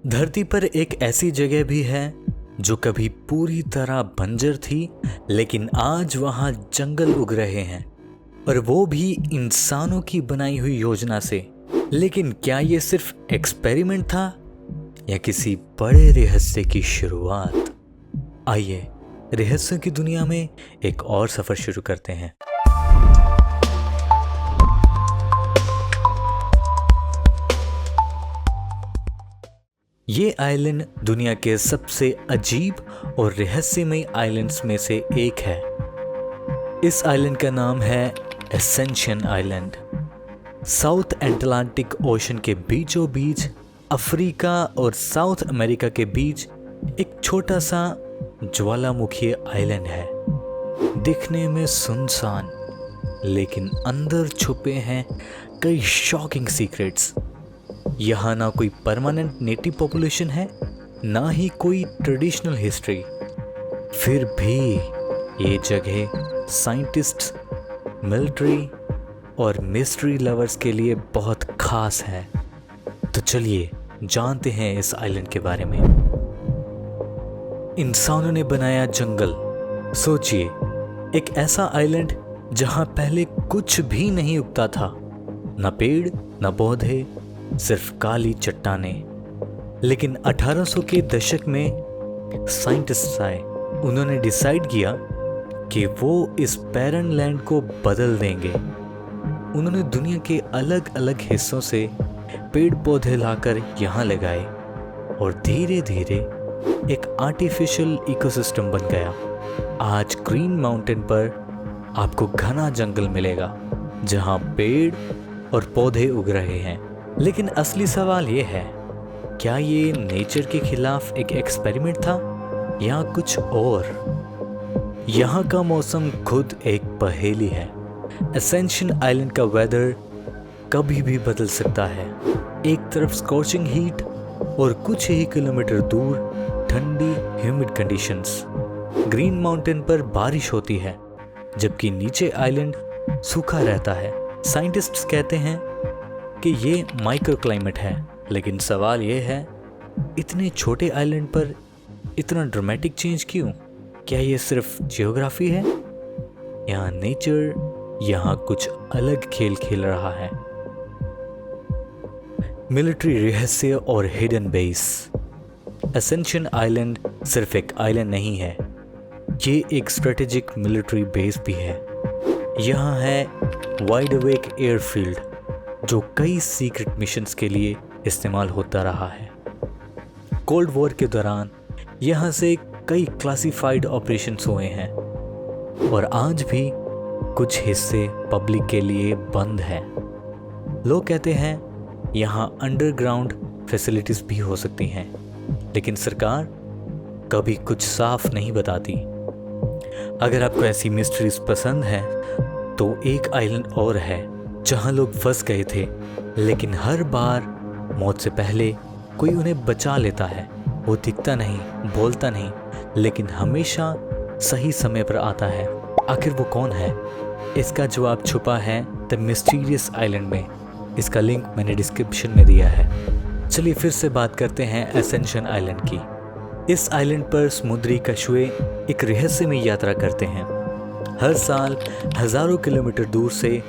धरती पर एक ऐसी जगह भी है जो कभी पूरी तरह बंजर थी, लेकिन आज वहां जंगल उग रहे हैं, और वो भी इंसानों की बनाई हुई योजना से। लेकिन क्या ये सिर्फ एक्सपेरिमेंट था या किसी बड़े रहस्य की शुरुआत? आइए रहस्यों की दुनिया में एक और सफर शुरू करते हैं। ये आइलैंड दुनिया के सबसे अजीब और रहस्यमय आइलैंड्स में से एक है। इस आइलैंड का नाम है ascension island. South Atlantic ocean के बीचों बीच अफ्रीका और साउथ अमेरिका के बीच एक छोटा सा ज्वालामुखी आइलैंड है। दिखने में सुनसान, लेकिन अंदर छुपे हैं कई शॉकिंग सीक्रेट्स। यहाँ ना कोई परमानेंट नेटिव पॉपुलेशन है, ना ही कोई ट्रेडिशनल हिस्ट्री। फिर भी ये जगह साइंटिस्ट्स, मिलिट्री और मिस्ट्री लवर्स के लिए बहुत खास है। तो चलिए जानते हैं इस आइलैंड के बारे में। इंसानों ने बनाया जंगल। सोचिए, एक ऐसा आइलैंड जहां पहले कुछ भी नहीं उगता था, ना पेड़ ना पौधे, सिर्फ काली चट्टानें। लेकिन 1800 के दशक में साइंटिस्ट आए। उन्होंने डिसाइड किया कि वो इस बैरन लैंड को बदल देंगे। उन्होंने दुनिया के अलग अलग हिस्सों से पेड़ पौधे लाकर यहाँ लगाए, और धीरे धीरे एक आर्टिफिशियल इकोसिस्टम बन गया। आज ग्रीन माउंटेन पर आपको घना जंगल मिलेगा, जहाँ पेड़ और पौधे उग रहे हैं। लेकिन असली सवाल ये है, क्या ये नेचर के खिलाफ एक एक्सपेरिमेंट था या कुछ और? यहाँ का मौसम खुद एक पहेली है। एसेंशन आइलैंड का वेदर कभी भी बदल सकता है। एक तरफ स्कॉचिंग हीट और कुछ ही किलोमीटर दूर ठंडी ह्यूमिड कंडीशंस। ग्रीन माउंटेन पर बारिश होती है, जबकि नीचे आइलैंड सूखा रहता है। साइंटिस्ट्स कहते हैं कि ये माइक्रो क्लाइमेट है, लेकिन सवाल ये है, इतने छोटे आइलैंड पर इतना ड्रामेटिक चेंज क्यों? क्या ये सिर्फ जियोग्राफी है या नेचर यहाँ कुछ अलग खेल खेल रहा है? मिलिट्री रहस्य और हिडन बेस। एसेंशन आइलैंड सिर्फ एक आइलैंड नहीं है, ये एक स्ट्रेटेजिक मिलिट्री बेस भी है। यहाँ है वाइड अवेक एयरफील्ड, जो कई सीक्रेट मिशंस के लिए इस्तेमाल होता रहा है। कोल्ड वॉर के दौरान यहाँ से कई क्लासिफाइड ऑपरेशंस हुए हैं, और आज भी कुछ हिस्से पब्लिक के लिए बंद हैं। लोग कहते हैं यहाँ अंडरग्राउंड फैसिलिटीज भी हो सकती हैं, लेकिन सरकार कभी कुछ साफ नहीं बताती। अगर आपको ऐसी मिस्ट्रीज पसंद है तो एक आइलैंड और है जहां लोग फंस गए थे, लेकिन हर बार मौत से पहले कोई उन्हें बचा लेता है। वो दिखता नहीं, बोलता नहीं, लेकिन हमेशा सही समय पर आता है। आखिर वो कौन है? इसका जवाब छुपा है द मिस्टीरियस आइलैंड में। इसका लिंक मैंने डिस्क्रिप्शन में दिया है। चलिए फिर से बात करते हैं एसेंशन आइलैंड की। इस आइलैंड पर समुद्री कछुए एक रहस्यमय यात्रा करते हैं। हर साल हजारों किलोमीटर दूर से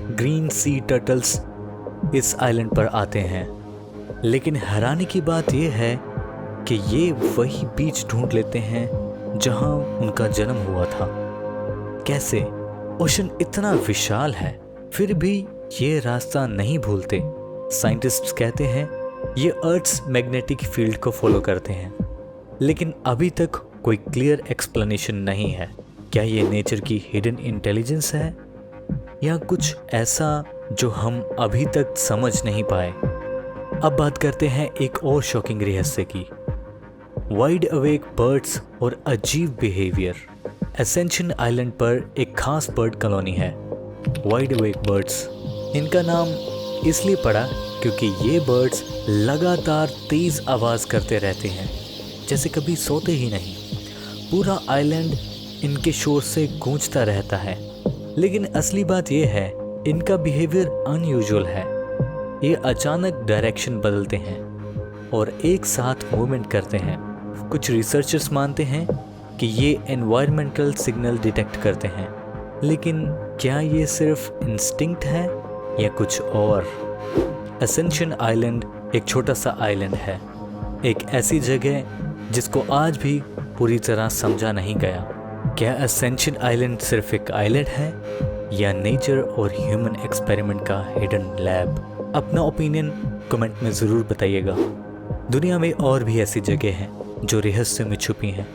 ग्रीन सी टर्टल्स इस आइलैंड पर आते हैं, लेकिन हैरानी की बात यह है कि ये वही बीच ढूंढ लेते हैं जहां उनका जन्म हुआ था। कैसे? ओशन इतना विशाल है, फिर भी ये रास्ता नहीं भूलते। साइंटिस्ट्स कहते हैं ये अर्थ्स मैग्नेटिक फील्ड को फॉलो करते हैं, लेकिन अभी तक कोई क्लियर एक्सप्लेनेशन नहीं है। क्या ये नेचर की हिडन इंटेलिजेंस है या कुछ ऐसा जो हम अभी तक समझ नहीं पाए? अब बात करते हैं एक और शॉकिंग रहस्य की। वाइड अवेक बर्ड्स और अजीब बिहेवियर। एसेंशन आइलैंड पर एक खास बर्ड कॉलोनी है, वाइड अवेक बर्ड्स। इनका नाम इसलिए पड़ा क्योंकि ये बर्ड्स लगातार तेज आवाज़ करते रहते हैं, जैसे कभी सोते ही नहीं। पूरा आइलैंड इनके शोर से गूंजता रहता है। लेकिन असली बात यह है, इनका बिहेवियर अनयूजुअल है। ये अचानक डायरेक्शन बदलते हैं, और एक साथ मूवमेंट करते हैं। कुछ रिसर्चर्स मानते हैं कि ये एनवायरमेंटल सिग्नल डिटेक्ट करते हैं, लेकिन क्या ये सिर्फ इंस्टिंक्ट है या कुछ और? असेंशन आइलैंड एक छोटा सा आइलैंड है, एक ऐसी जगह जिसको आज भी पूरी तरह समझा नहीं गया। क्या असेंशन आइलैंड सिर्फ एक आइलैंड है या नेचर और ह्यूमन एक्सपेरिमेंट का हिडन लैब? अपना ओपिनियन कमेंट में ज़रूर बताइएगा। दुनिया में और भी ऐसी जगह हैं जो रहस्य में छुपी हैं,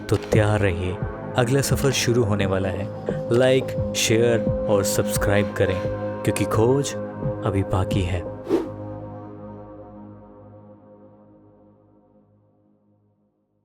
तो तैयार रहिए, अगला सफ़र शुरू होने वाला है। लाइक, शेयर और सब्सक्राइब करें, क्योंकि खोज अभी बाकी है।